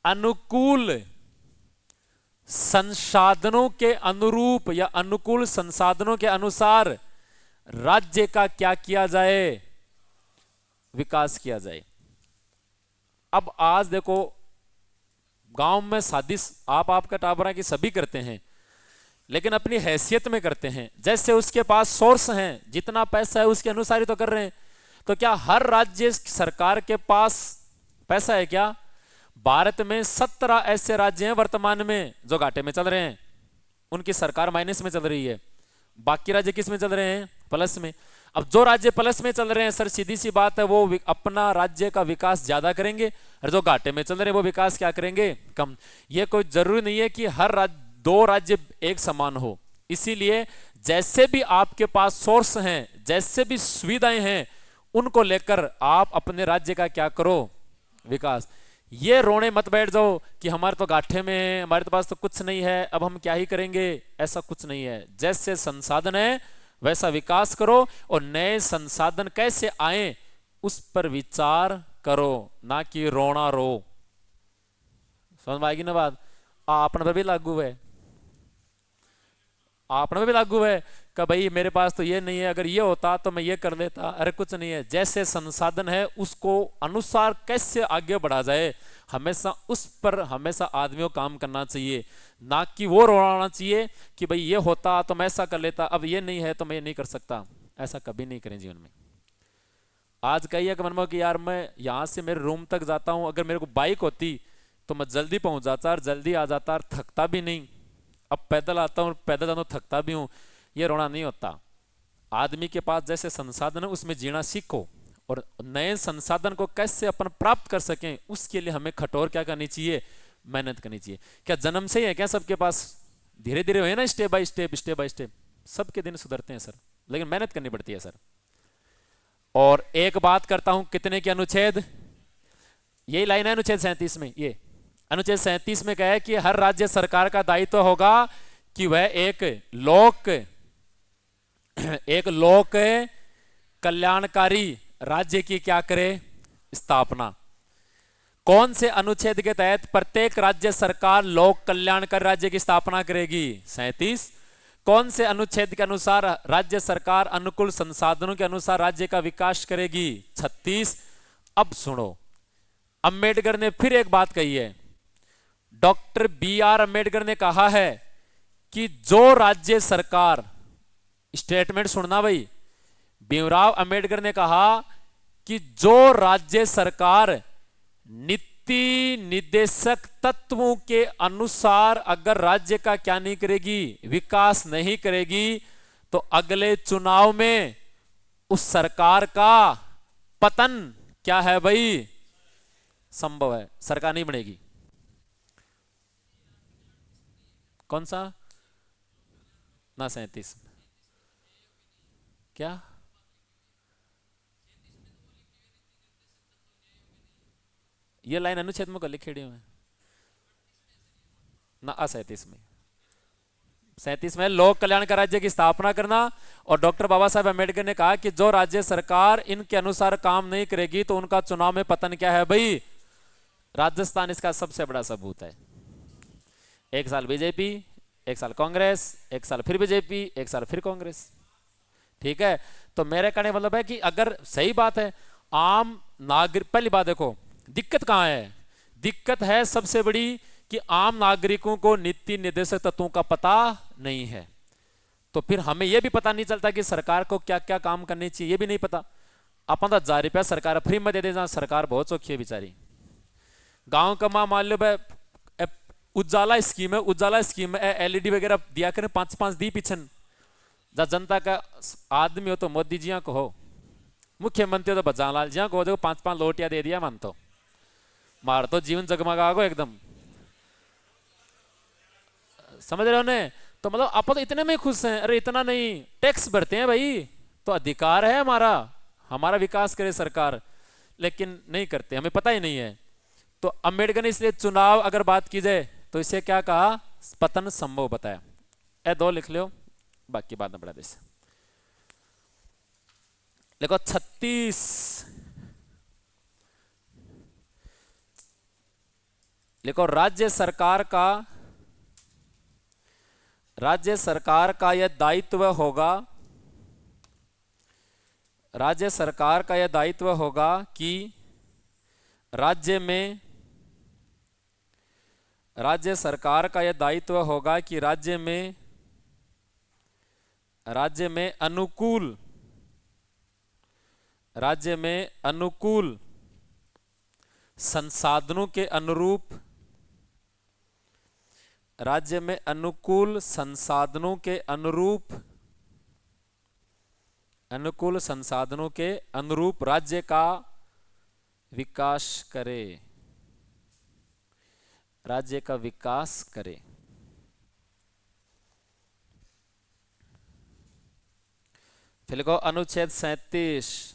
अनुकूल संसाधनों के अनुरूप या अनुकूल संसाधनों के अनुसार राज्य का क्या किया जाए, विकास किया जाए। अब आज देखो गांव में शादी आप आपका टाबरा की सभी करते हैं, लेकिन अपनी हैसियत में करते हैं, जैसे उसके पास सोर्स हैं, जितना पैसा है उसके अनुसार ही तो कर रहे हैं। तो क्या हर राज्य सरकार के पास पैसा है क्या? भारत में 17 ऐसे राज्य हैं वर्तमान में जो घाटे में चल रहे हैं, उनकी सरकार माइनस में चल रही है। बाकी राज्य किस में चल रहे हैं? प्लस में। अब जो राज्य प्लस में चल रहे हैं सर, सीधी सी बात है, वो अपना राज्य का विकास ज्यादा करेंगे, और जो घाटे में चल रहे हैं वो विकास क्या करेंगे? कम। ये कोई जरूरी नहीं है कि हर दो राज्य एक समान हो। इसीलिए जैसे भी आपके पास सोर्स हैं, जैसे भी सुविधाएं हैं, उनको लेकर आप अपने राज्य का क्या करो? विकास। ये रोने मत बैठ जाओ कि हमारे तो गाठे में है, हमारे पास तो कुछ नहीं है, अब हम क्या ही करेंगे। ऐसा कुछ नहीं है। जैसे संसाधन है वैसा विकास करो, और नए संसाधन कैसे आए उस पर विचार करो, ना कि रोना रो। समझ में आएगी ना बात? आपने पर भी लागू है, आपने पर भी लागू है कि भाई मेरे पास तो ये नहीं है, अगर ये होता तो मैं ये कर लेता। अरे कुछ नहीं है। जैसे संसाधन है उसको अनुसार कैसे आगे बढ़ा जाए, हमेशा उस पर हमेशा आदमियों को काम करना चाहिए, ना कि वो रोना चाहिए कि भाई ये होता तो मैं ऐसा कर लेता, अब ये नहीं है तो मैं ये नहीं कर सकता। ऐसा कभी नहीं करें जीवन में। आज कहिए कि मन में कि यार मैं यहां से मेरे रूम तक जाता हूं, अगर मेरे को बाइक होती तो मैं जल्दी पहुंच जाता और जल्दी आ जाता और थकता भी नहीं। अब पैदल आता हूं, पैदल जाता हूं, थकता भी हूं। ये रोना नहीं होता। आदमी के पास जैसे संसाधन है उसमें जीना सीखो, और नए संसाधन को कैसे अपन प्राप्त कर सकें उसके लिए हमें कठोर क्या करनी चाहिए? मेहनत करनी चाहिए। क्या जन्म से ही है क्या सबके पास? धीरे धीरे हुए ना, step by step, step by step सबके दिन सुधरते हैं सर, लेकिन मेहनत करनी पड़ती है सर। और एक बात करता हूं, कितने के अनुच्छेद, यही लाइन है अनुच्छेद 37 में। ये अनुच्छेद 37 में कहा है कि हर राज्य सरकार का दायित्व होगा कि वह एक लोक कल्याणकारी राज्य की क्या करे? स्थापना। कौन से अनुच्छेद के तहत प्रत्येक राज्य सरकार लोक कल्याणकारी राज्य की स्थापना करेगी? 37। कौन से अनुच्छेद के अनुसार राज्य सरकार अनुकूल संसाधनों के अनुसार राज्य का विकास करेगी? 36। अब सुनो, अंबेडकर ने फिर एक बात कही है। Doctor B R. अंबेडकर ने कहा है कि जो राज्य सरकार, स्टेटमेंट सुनना भाई, भीमराव अंबेडकर ने कहा कि जो राज्य सरकार नीति निर्देशक तत्वों के अनुसार अगर राज्य का क्या नहीं करेगी? विकास नहीं करेगी, तो अगले चुनाव में उस सरकार का पतन क्या है भाई? संभव है। सरकार नहीं बनेगी। कौन सा? ना 37 क्या? ये लाइन अनुच्छेद में लिखी हुई है ना? 37 में, 37 में लोक कल्याण का राज्य की स्थापना करना। और डॉक्टर बाबा साहब अम्बेडकर ने कहा कि जो राज्य सरकार इनके अनुसार काम नहीं करेगी तो उनका चुनाव में पतन क्या है भाई? राजस्थान इसका सबसे बड़ा सबूत है। एक साल बीजेपी, एक साल कांग्रेस, एक साल फिर बीजेपी, एक साल फिर कांग्रेस। ठीक है। तो मेरे कहने मतलब है कि अगर सही बात है, आम नागरिक, पहली बात देखो दिक्कत कहां है? दिक्कत है सबसे बड़ी कि आम नागरिकों को नीति निर्देशक तत्वों का पता नहीं है। तो फिर हमें यह भी पता नहीं चलता कि सरकार को क्या क्या काम करने चाहिए, ये भी नहीं पता। अपन तो 1000 रुपया सरकार फ्री में दे देना। सरकार बहुत चौखी है बेचारी। गांव का मां मान लो उजाला स्कीम है, उजाला स्कीम में एलईडी वगैरह दिया करें, 5-5 दी पिछन। जब जनता का आदमी हो तो मोदी जी को हो, मुख्यमंत्री हो तो भजन लाल जी को हो, 5-5 लोटिया दे दिया मान तो मार तो जीवन जगमगा गो एकदम। समझ रहे हो ने? तो मतलब आप तो इतने में खुश हैं। अरे इतना नहीं, टैक्स भरते हैं भाई, तो अधिकार है हमारा, हमारा विकास करे सरकार, लेकिन नहीं करते, हमें पता ही नहीं है। तो अंबेडकर ने इसलिए चुनाव अगर बात की जाए तो इसे क्या कहा? पतन संभव बताया। ए 2 लिख लो, बाकी बाद में बढ़ा दे। देखो 36 देखो राज्य सरकार का यह दायित्व होगा, राज्य सरकार का यह दायित्व होगा कि राज्य सरकार का यह दायित्व होगा कि राज्य में अनुकूल संसाधनों के अनुरूप, राज्य में अनुकूल संसाधनों के अनुरूप राज्य का विकास करे, राज्य का विकास करे। फिर लिखो अनुच्छेद 37,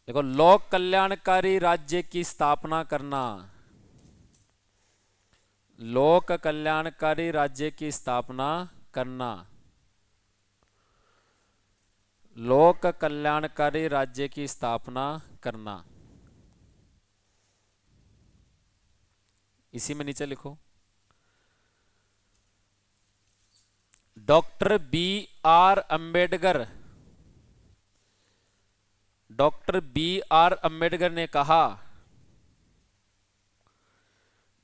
देखो लोक कल्याणकारी राज्य की स्थापना करना, लोक कल्याणकारी राज्य की स्थापना करना, लोक कल्याणकारी राज्य की स्थापना करना। इसी में नीचे लिखो doctor B R Ambedkar, doctor B R Ambedkar ने कहा,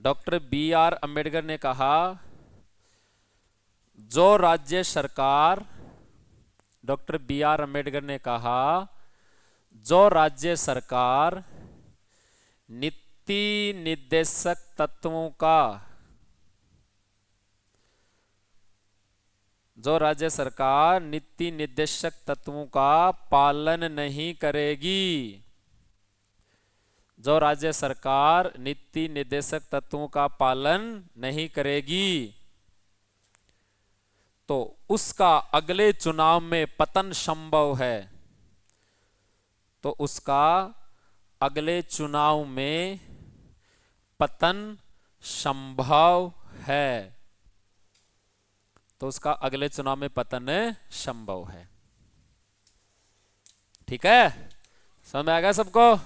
डॉक्टर बी आर अंबेडकर ने कहा जो राज्य सरकार, डॉक्टर बी आर अंबेडकर ने कहा जो राज्य सरकार नीति निर्देशक तत्वों का, जो राज्य सरकार नीति निर्देशक तत्वों का पालन नहीं करेगी, जो राज्य सरकार नीति निर्देशक तत्वों का पालन नहीं करेगी तो उसका अगले चुनाव में पतन संभव है, तो उसका अगले चुनाव में पतन संभव है, तो उसका अगले चुनाव में पतन संभव है। ठीक है, समझ में आ गया सबको?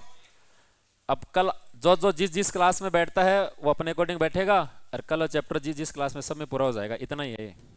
अब कल जो जिस क्लास में बैठता है वो अपने अकॉर्डिंग बैठेगा, और कल चैप्टर जिस क्लास में सब में पूरा हो जाएगा। इतना ही है।